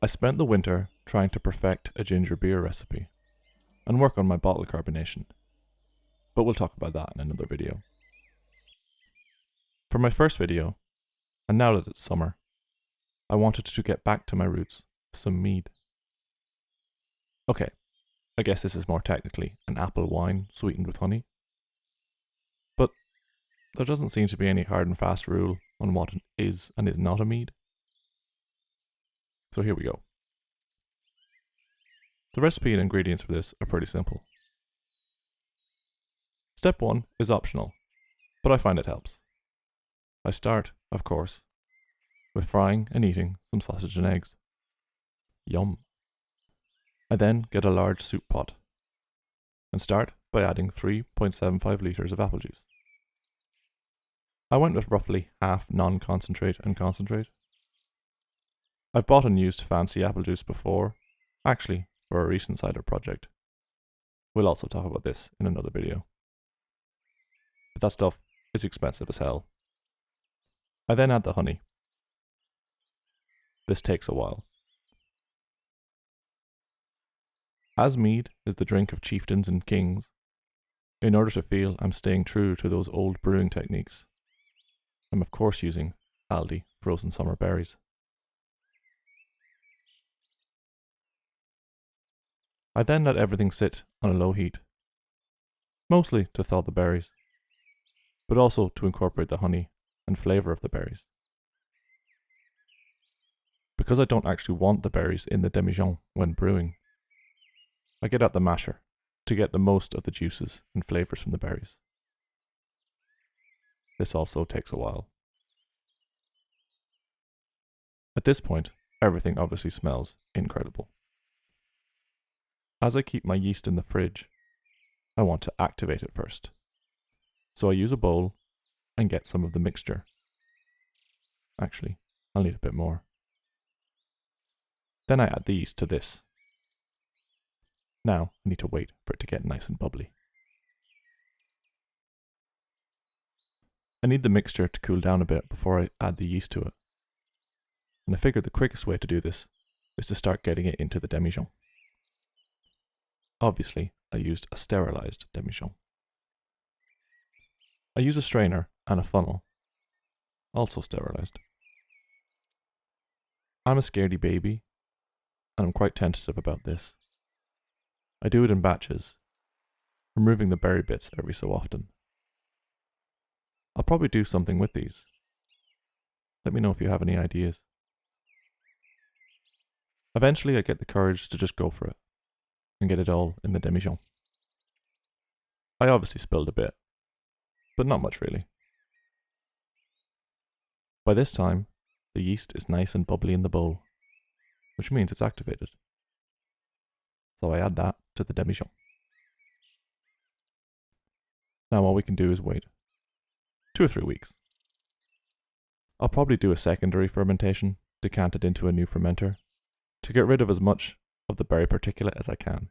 I spent the winter trying to perfect a ginger beer recipe and work on my bottle carbonation, but we'll talk about that in another video. For my first video, and now that it's summer, I wanted to get back to my roots with some mead. Okay, I guess this is more technically an apple wine sweetened with honey, but there doesn't seem to be any hard and fast rule on what is and is not a mead. So here we go. The recipe and ingredients for this are pretty simple. Step 1 is optional, but I find it helps. I start, of course, with frying and eating some sausage and eggs. Yum. I then get a large soup pot and start by adding 3.75 litres of apple juice. I went with roughly half non-concentrate and concentrate. I've bought and used fancy apple juice before, actually for a recent cider project. We'll also talk about this in another video. But that stuff is expensive as hell. I then add the honey. This takes a while. As mead is the drink of chieftains and kings, in order to feel I'm staying true to those old brewing techniques, I'm of course using Aldi frozen summer berries. I then let everything sit on a low heat, mostly to thaw the berries, but also to incorporate the honey and flavour of the berries. Because I don't actually want the berries in the demijohn when brewing, I get out the masher to get the most of the juices and flavours from the berries. This also takes a while. At this point, everything obviously smells incredible. As I keep my yeast in the fridge, I want to activate it first. So I use a bowl and get some of the mixture. Actually, I'll need a bit more. Then I add the yeast to this. Now I need to wait for it to get nice and bubbly. I need the mixture to cool down a bit before I add the yeast to it. And I figured the quickest way to do this is to start getting it into the demijohn. Obviously, I used a sterilised demijohn. I use a strainer and a funnel, also sterilised. I'm a scaredy baby, and I'm quite tentative about this. I do it in batches, removing the berry bits every so often. I'll probably do something with these. Let me know if you have any ideas. Eventually I get the courage to just go for it and get it all in the demijohn. I obviously spilled a bit, but not much really. By this time, the yeast is nice and bubbly in the bowl, which means it's activated. So I add that to the demijohn. Now all we can do is wait 2 or 3 weeks. I'll probably do a secondary fermentation, decant it into a new fermenter, to get rid of as much of the berry particulate as I can.